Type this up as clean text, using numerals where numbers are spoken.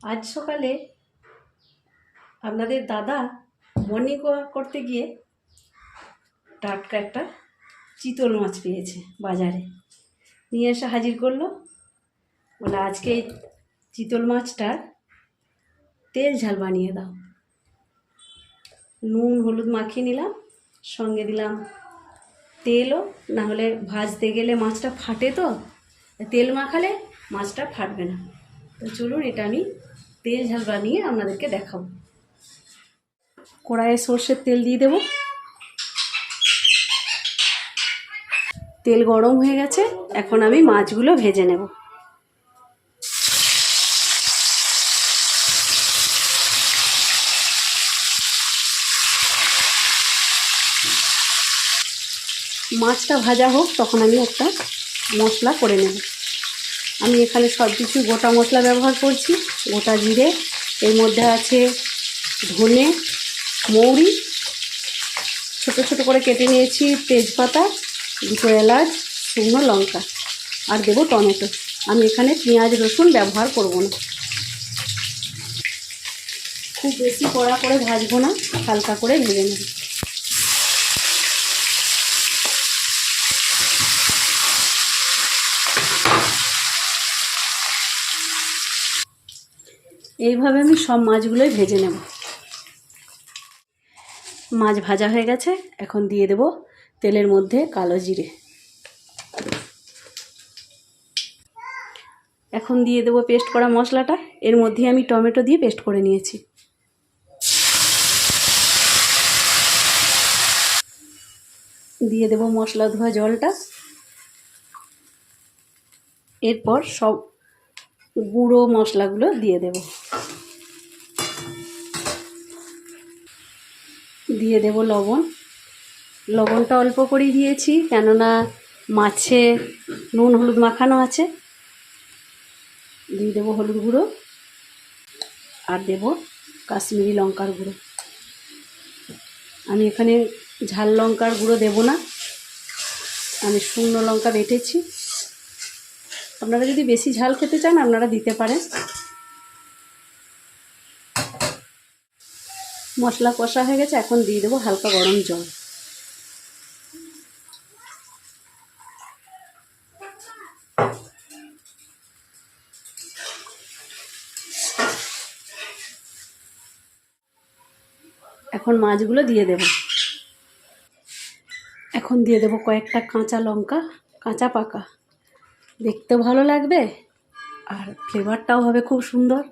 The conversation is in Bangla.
আজ সকালে আপনাদের দাদা মর্নিং ওয়াক করতে গিয়ে টাটকা একটা চিতল মাছ পেয়েছে বাজারে, নিয়ে এসে হাজির করলো। বলে আজকে এই চিতল মাছটার তেল ঝাল বানিয়ে দাও। নুন হলুদ মাখিয়ে নিলাম, সঙ্গে দিলাম তেলও, না হলে ভাজতে গেলে মাছটা ফাটে, তো তেল মাখালে মাছটা ফাটবে না। তো চলুন এটা আমি তেল ঝাল বানিয়ে আপনাদেরকে দেখাবো। কড়াইয়ে সর্ষের তেল দিয়ে দেব। তেল গরম হয়ে গেছে, এখন আমি মাছগুলো ভেজে নেব। মাছটা ভাজা হোক, তখন আমি একটা মশলা করে নেব। আমি এখানে সব কিছু গোটা মশলা ব্যবহার করছি। গোটা জিরে, এর মধ্যে আছে ধনে, মৌরি, ছোটো ছোটো করে কেটে নিয়েছি তেজপাতা, দুটো এলাচ, শুকনো লঙ্কা, আর দেবো টমেটো। আমি এখানে পেঁয়াজ রসুন ব্যবহার করব না। খুব বেশি কড়া করে ভাজবো না, হালকা করে ভেজে নেব। এইভাবে আমি সব মাছগুলোই ভেজে নেব। মাছ ভাজা হয়ে গেছে, এখন দিয়ে দেব তেলের মধ্যে কালো জিরে। এখন দিয়ে দেব পেস্ট করা মশলাটা। এর মধ্যে আমি টমেটো দিয়ে পেস্ট করে নিয়েছি। দিয়ে দেব মশলা ধোয়া জলটা। এরপর সব গুঁড়ো মশলাগুলো দিয়ে দেব। দিয়ে দেব লবণ। লবণটা অল্প করেই দিয়েছি, কেননা মাছে নুন হলুদ মাখানো আছে। দিয়ে দেব হলুদ গুঁড়ো, আর দেব কাশ্মীরি লঙ্কার গুঁড়ো। আমি এখানে ঝাল লঙ্কার গুঁড়ো দেব না, আমি শুকনো লঙ্কা বেটেছি। আপনারা যদি বেশি ঝাল খেতে চান আপনারা দিতে পারেন। মশলা কষা হয়ে গেছে, এখন দিয়ে দেবো হালকা গরম জল। এখন মাছগুলো দিয়ে দেব। এখন দিয়ে দেব কয়েকটা কাঁচা লঙ্কা, কাঁচা পাকা। দেখতে ভালো লাগবে আর ফ্লেভারটাও হবে খুব সুন্দর।